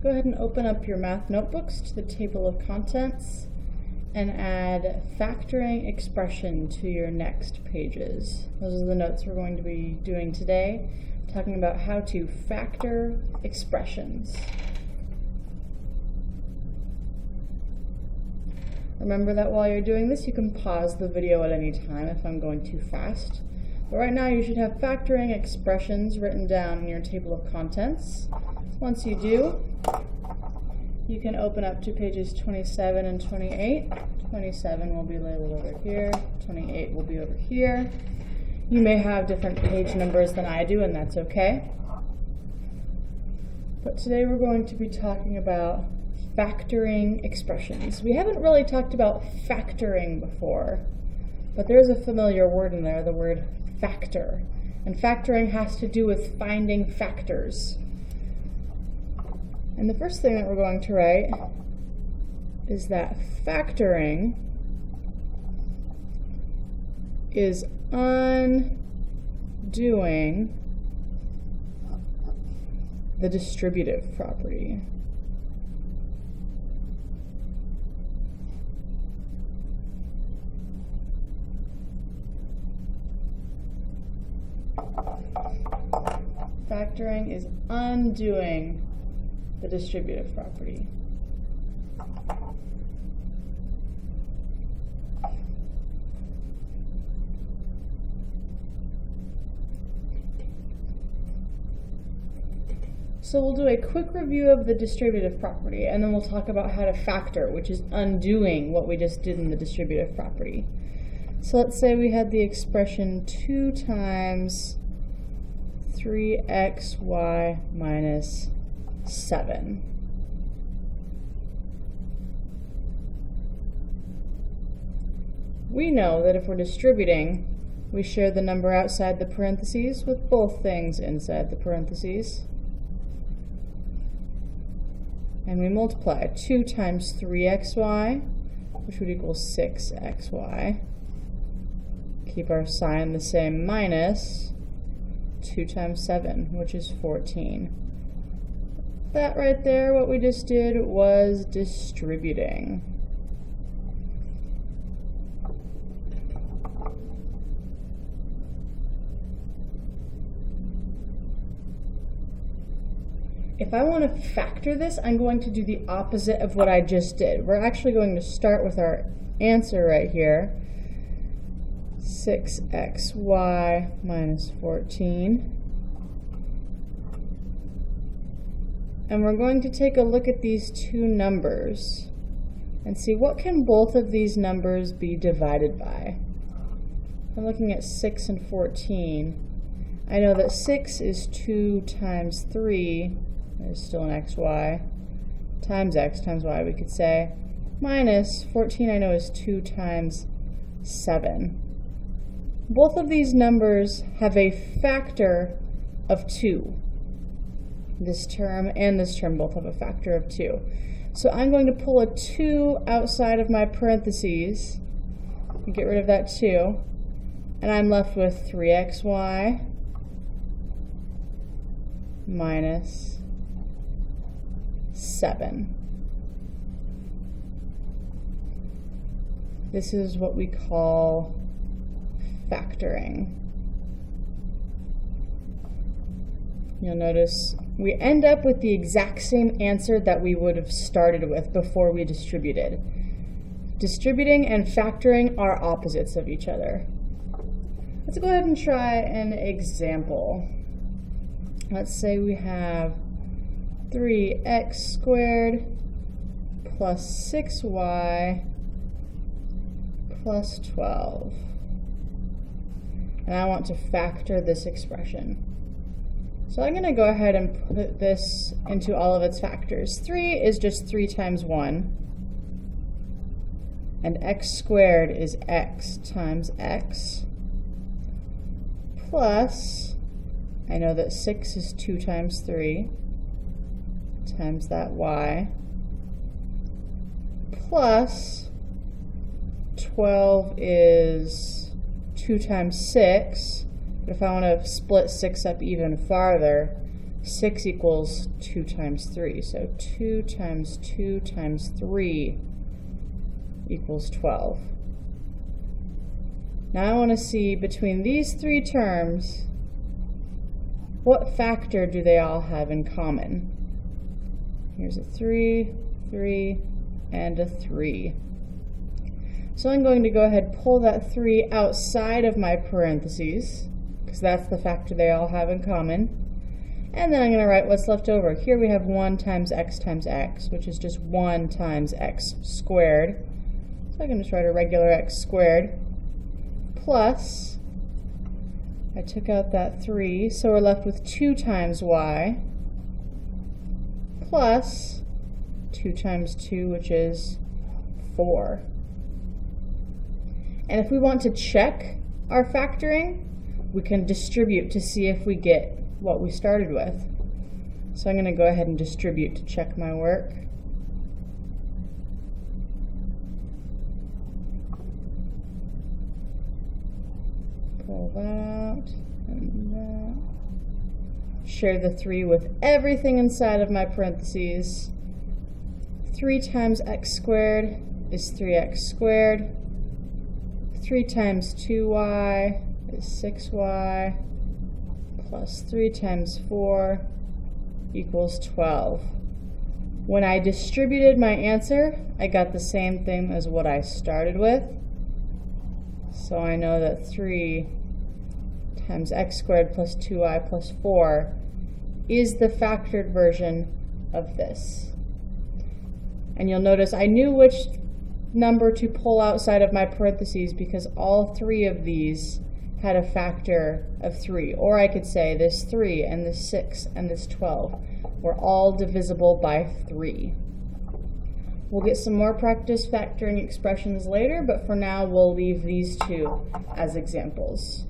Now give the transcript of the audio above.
go ahead and open up your math notebooks to the table of contents and add factoring expression to your next pages. Those are the notes we're going to be doing today, talking about how to factor expressions. Remember that while you're doing this, you can pause the video at any time if I'm going too fast. But right now you should have factoring expressions written down in your table of contents. Once you do, you can open up to pages 27 and 28. 27 will be labeled over here, 28 will be over here. You may have different page numbers than I do, and that's okay. But today we're going to be talking about factoring expressions. We haven't really talked about factoring before, but there's a familiar word in there, the word factor. And factoring has to do with finding factors. And the first thing that we're going to write is that factoring is undoing the distributive property. Factoring is undoing the distributive property. So we'll do a quick review of the distributive property, and then we'll talk about how to factor, which is undoing what we just did in the distributive property. So let's say we had the expression 2 times 3xy minus 7. We know that if we're distributing, we share the number outside the parentheses with both things inside the parentheses. And we multiply 2 times 3xy, which would equal 6xy. Keep our sign the same, minus 2 times 7, which is 14. That right there, what we just did was distributing. If I want to factor this, I'm going to do the opposite of what I just did. We're actually going to start with our answer right here. 6xy minus 14. And we're going to take a look at these two numbers and see what can both of these numbers be divided by. I'm looking at 6 and 14. I know that 6 is 2 times 3, there's still an xy, times x times y, we could say, minus 14 I know is 2 times 7. Both of these numbers have a factor of 2. This term and this term both have a factor of 2. So I'm going to pull a 2 outside of my parentheses, get rid of that 2, and I'm left with 3xy minus 7. This is what we call factoring. You'll notice we end up with the exact same answer that we would have started with before we distributed. Distributing and factoring are opposites of each other. Let's go ahead and try an example. Let's say we have 3x squared plus 6y plus 12. And I want to factor this expression. So I'm going to go ahead and put this into all of its factors. 3 is just 3 times 1. And x squared is x times x. Plus, I know that 6 is 2 times 3 times that y. Plus, 12 is 2 times 6. But if I want to split 6 up even farther, 6 equals 2 times 3. So 2 times 2 times 3 equals 12. Now I want to see between these three terms, what factor do they all have in common? Here's a 3, 3, and a 3. So I'm going to go ahead and pull that 3 outside of my parentheses, because that's the factor they all have in common. And then I'm going to write what's left over. Here we have 1 times x, which is just 1 times x squared. So I can just write a regular x squared, plus, I took out that 3, so we're left with 2 times y, plus 2 times 2, which is 4. And if we want to check our factoring, we can distribute to see if we get what we started with. So I'm going to go ahead and distribute to check my work. Pull that out and that. Share the 3 with everything inside of my parentheses. 3 times x squared is 3x squared. 3 times 2y is 6y, plus 3 times 4 equals 12. When I distributed my answer, I got the same thing as what I started with. So I know that 3 times x squared plus 2y plus 4 is the factored version of this. And you'll notice I knew which number to pull outside of my parentheses because all 3 of these had a factor of 3. Or I could say this 3 and this 6 and this 12 were all divisible by 3. We'll get some more practice factoring expressions later, but for now we'll leave these two as examples.